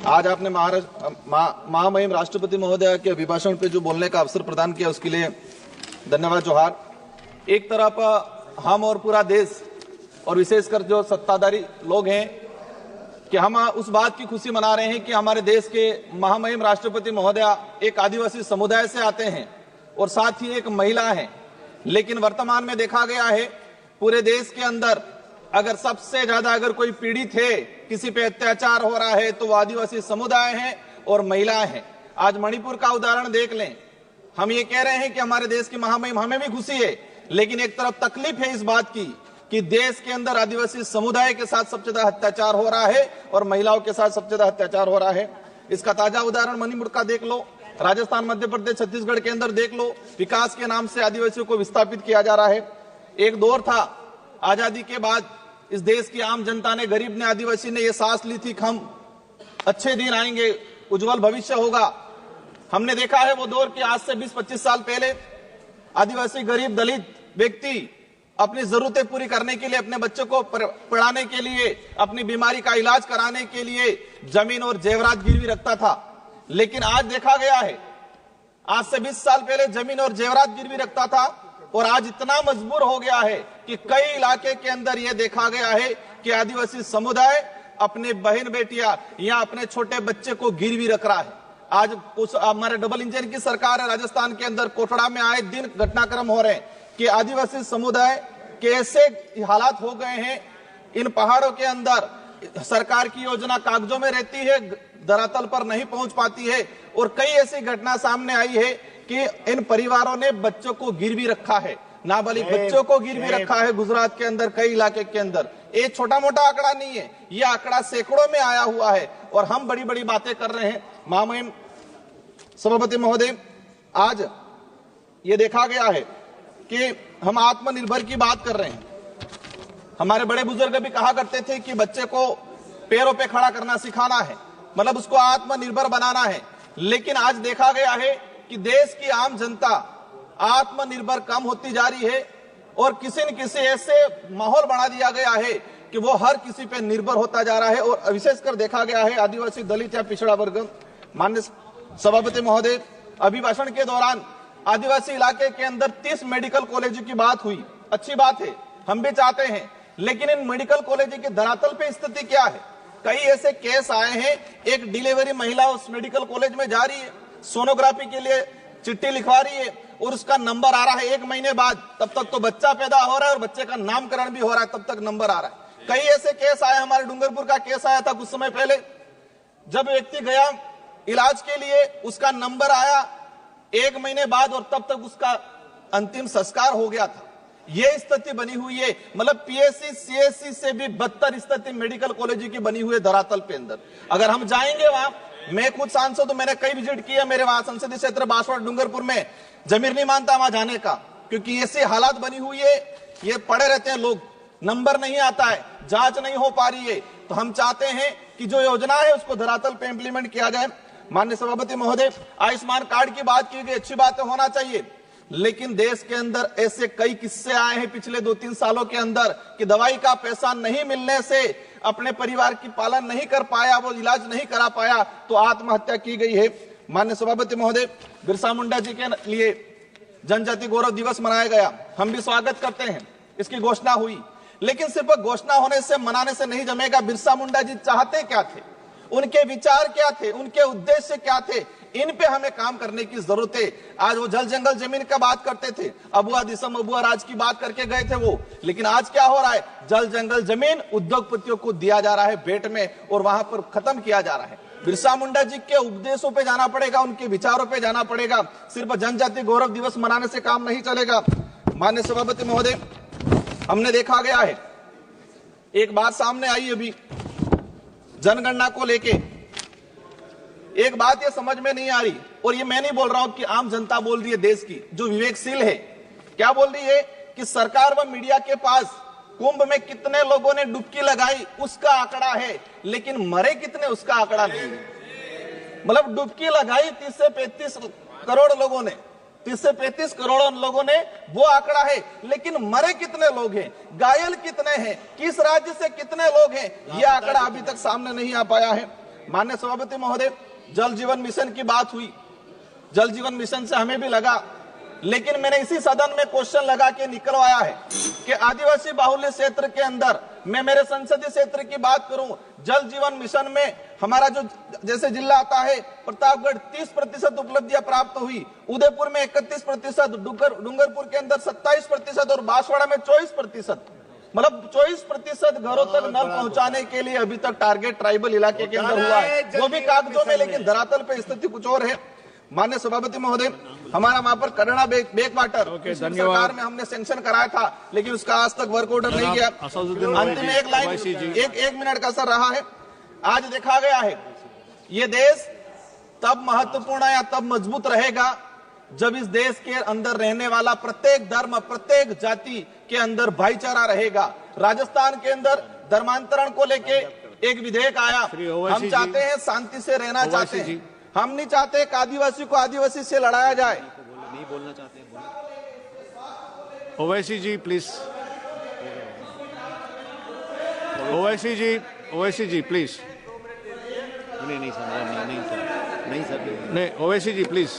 आज आपने महामहिम राष्ट्रपति महोदय के अभिभाषण पे जो बोलने का अवसर प्रदान किया उसके लिए धन्यवाद, जोहार। एक तरफ हम और पूरा देश और विशेषकर जो सत्ताधारी लोग हैं कि हम उस बात की खुशी मना रहे हैं कि हमारे देश के महामहिम राष्ट्रपति महोदय एक आदिवासी समुदाय से आते हैं और साथ ही एक महिला हैं। लेकिन वर्तमान में देखा गया है पूरे देश के अंदर अगर सबसे ज्यादा अगर कोई पीड़ित है, किसी पे अत्याचार हो रहा है तो वो आदिवासी समुदाय है और महिलाएं हैं। आज मणिपुर का उदाहरण देख लें। हम ये कह रहे हैं कि हमारे देश की महामहिम, हमें भी खुशी है, लेकिन एक तरफ तकलीफ है इस बात की कि देश के अंदर आदिवासी समुदाय के साथ सबसे ज्यादा अत्याचार हो रहा है और महिलाओं के साथ सबसे ज्यादा अत्याचार हो रहा है। इसका ताजा उदाहरण मणिपुर का देख लो, राजस्थान, मध्य प्रदेश, छत्तीसगढ़ के अंदर देख लो। विकास के नाम से आदिवासियों को विस्थापित किया जा रहा है। एक दौर था आजादी के बाद इस देश की आम जनता ने, गरीब ने, आदिवासी ने ये सांस ली थी कि हम अच्छे दिन आएंगे, उज्जवल भविष्य होगा। हमने देखा है वो दौर कि आज से 20-25 साल पहले आदिवासी, गरीब, दलित व्यक्ति अपनी जरूरतें पूरी करने के लिए, अपने बच्चों को पढ़ाने के लिए, अपनी बीमारी का इलाज कराने के लिए जमीन और जेवरात गिरवी रखता था। लेकिन आज देखा गया है, आज से 20 साल पहले जमीन और जेवरात गिरवी रखता था और आज इतना मजबूर हो गया है कि कई इलाके के अंदर यह देखा गया है कि आदिवासी समुदाय अपने बहन बेटियां या अपने छोटे बच्चे को गिरवी रख रहा है। आज उस हमारे डबल इंजन की सरकार है, राजस्थान के अंदर कोटड़ा में आए दिन घटनाक्रम हो रहे हैं कि आदिवासी समुदाय के ऐसे हालात हो गए हैं, इन पहाड़ों के अंदर सरकार की योजना कागजों में रहती है, धरातल पर नहीं पहुंच पाती है। और कई ऐसी घटना सामने आई है कि इन परिवारों ने बच्चों को गिरवी रखा है, नाबालिग बच्चों को गिरवी रखा है गुजरात के अंदर, कई इलाके के अंदर। ये छोटा मोटा आंकड़ा नहीं है, ये आंकड़ा सैकड़ों में आया हुआ है और हम बड़ी बड़ी बातें कर रहे हैं। महामहिम सभापति महोदय, आज ये देखा गया है कि हम आत्मनिर्भर की बात कर रहे हैं। हमारे बड़े बुजुर्ग भी कहा करते थे कि बच्चे को पैरों पे खड़ा करना सिखाना है, मतलब उसको आत्मनिर्भर बनाना है। लेकिन आज देखा गया है कि देश की आम जनता आत्मनिर्भर कम होती जा रही है और किसी न किसी ऐसे माहौल बना दिया गया है कि वो हर किसी पे निर्भर होता जा रहा है। और विशेषकर देखा गया है आदिवासी, दलित या पिछड़ा वर्ग। माननीय सभापति महोदय, अभिभाषण के दौरान आदिवासी इलाके के अंदर 30 मेडिकल कॉलेज की बात हुई, अच्छी बात है, हम भी चाहते हैं। लेकिन इन मेडिकल कॉलेज की धरातल पे स्थिति क्या है? कई ऐसे केस आए हैं, एक डिलीवरी महिला उस मेडिकल कॉलेज में जा रही है, सोनोग्राफी के लिए चिट्ठी लिखवा रही है और उसका नंबर आ रहा है 1 महीने बाद, तब तक तो बच्चा पैदा हो रहा है और बच्चे का नामकरण भी हो रहा है, तब तक नंबर आ रहा है। कई ऐसे केस आए, हमारे डूंगरपुर का केस आया था कुछ समय पहले, जब व्यक्ति गया इलाज के लिए, उसका नंबर आया 1 महीने बाद और तब तक उसका अंतिम संस्कार हो गया था। ये स्थिति बनी हुई है, मतलब पीएससी सीएससी से भी बदतर स्थिति मेडिकल कॉलेज की बनी हुई है धरातल पे अंदर। अगर हम जाएंगे वहां, मैं खुद सांसद, मैंने कई विजिट किया, मेरे वहां संसदीय क्षेत्र बांसवाड़ा डूंगरपुर में, जमीर नहीं मानता वहां जाने का, क्योंकि ऐसी हालात बनी हुई है। ये पड़े रहते हैं लोग, नंबर नहीं आता है, जांच नहीं हो पा रही है। तो हम चाहते हैं कि जो योजना है उसको धरातल पे इंप्लीमेंट किया जाए। माननीय सभापति महोदय, आयुष्मान कार्ड की बात की गई, अच्छी बात होना चाहिए, लेकिन देश के अंदर ऐसे कई किस्से आए हैं पिछले 2-3 सालों के अंदर कि दवाई का पैसा नहीं मिलने से अपने परिवार की पालन नहीं कर पाया, वो इलाज नहीं करा पाया, तो आत्महत्या की गई है। माननीय सभापति महोदय, बिरसा मुंडा जी के लिए जनजाति गौरव दिवस मनाया गया, हम भी स्वागत करते हैं, इसकी घोषणा हुई। लेकिन सिर्फ घोषणा होने से, मनाने से नहीं जमेगा। बिरसा मुंडा जी चाहते क्या थे, उनके विचार क्या थे, उनके उद्देश्य क्या थे, इन पे हमें काम करने की जरूरत है। आज वो जल जंगल जमीन का बात करते थे, अबुआ दिसम अबुआ राज की बात करके गए थे वो, लेकिन आज क्या हो रहा है? जल जंगल जमीन उद्योगपतियों को दिया जा रहा है भेंट में और वहां पर खत्म किया जा रहा है। बिरसा मुंडा जी के उपदेशों पे जाना पड़ेगा, उनके विचारों पे जाना पड़ेगा। सिर्फ जनजाति गौरव दिवस मनाने से काम नहीं चलेगा। माननीय सभापति महोदय, हमने देखा गया है, एक बात सामने आई अभी जनगणना को लेके, एक बात ये समझ में नहीं आ रही, और ये मैं नहीं बोल रहा हूं कि आम जनता बोल रही है, देश की जो विवेकशील है, क्या बोल रही है कि सरकार व मीडिया के पास कुंभ में कितने लोगों ने डुबकी लगाई उसका आंकड़ा है, लेकिन मरे कितने उसका आंकड़ा नहीं है। मतलब डुबकी लगाई 30 से 35 करोड़ लोगों ने, 30 से 35 करोड़ लोगों ने, वो आंकड़ा है, लेकिन मरे कितने लोग हैं, घायल कितने हैं, किस राज्य से कितने लोग हैं, ये आंकड़ा अभी तक सामने नहीं आ पाया है। माननीय सभापति महोदय, जल जीवन मिशन की बात हुई। जल जीवन मिशन से हमें भी लगा, लेकिन मैंने इसी सदन में क्वेश्चन लगा के निकलवाया है कि आदिवासी बाहुल्य क्षेत्र के अंदर, मैं मेरे संसदीय क्षेत्र की बात करूं, जल जीवन मिशन में हमारा जो जैसे जिला आता है प्रतापगढ़ 30% उपलब्धियां प्राप्त हुई, उदयपुर में 31%, डूंगरपुर के अंदर 27% और बांसवाड़ा में 24%, मतलब 24% घरों तक नल पहुंचाने के लिए अभी तक टारगेट ट्राइबल इलाके के अंदर हुआ है, वो भी कागजों में, लेकिन धरातल पे स्थिति कुछ और है। माननीय सभापति महोदय, हमारा वहां पर करुणा बैक वाटर सरकार में हमने सैंक्शन कराया था, लेकिन उसका आज तक वर्क ऑर्डर नहीं किया। अंतिम एक लाइन, एक मिनट का सर रहा है। आज देखा गया है ये देश तब महत्वपूर्ण या तब मजबूत रहेगा जब इस देश के अंदर रहने वाला प्रत्येक धर्म, प्रत्येक जाति के अंदर भाईचारा रहेगा। राजस्थान के अंदर धर्मांतरण को लेके एक विधेयक आया, हम चाहते हैं शांति से रहना चाहते हैं, हम नहीं चाहते कि आदिवासी को आदिवासी से लड़ाया जाए। नहीं बोलना चाहते ओवैसी जी प्लीज, ओवैसी जी प्लीज। नहीं सर, नहीं ओवैसी जी प्लीज।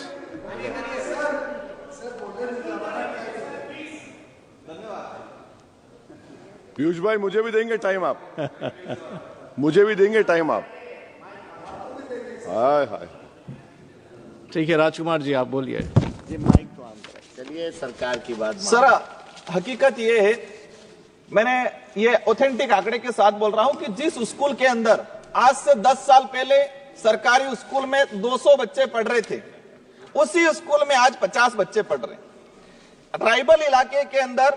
पीयूष भाई मुझे भी देंगे टाइम आप मुझे भी देंगे टाइम आप। हाय हाय, ठीक है राजकुमार जी आप बोलिए। जी माइक तो ऑन करें। चलिए सरकार की बात। सर हकीकत ये है, मैंने ये ऑथेंटिक आंकड़े के साथ बोल रहा हूं कि जिस स्कूल के अंदर आज से 10 साल पहले सरकारी स्कूल में 200 बच्चे पढ़ रहे थे, उसी स्कूल में आज 50 बच्चे पढ़ रहे हैं। ट्राइबल इलाके के अंदर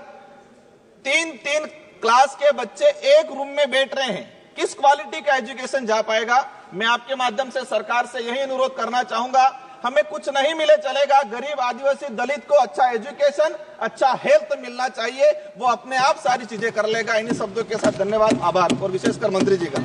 3-3 क्लास के बच्चे एक रूम में बैठ रहे हैं, किस क्वालिटी का एजुकेशन जा पाएगा? मैं आपके माध्यम से सरकार से यही अनुरोध करना चाहूंगा, हमें कुछ नहीं मिले चलेगा, गरीब आदिवासी दलित को अच्छा एजुकेशन, अच्छा हेल्थ मिलना चाहिए, वो अपने आप सारी चीजें कर लेगा। इन्हीं शब्दों के साथ धन्यवाद, आभार और विशेषकर मंत्री जी का।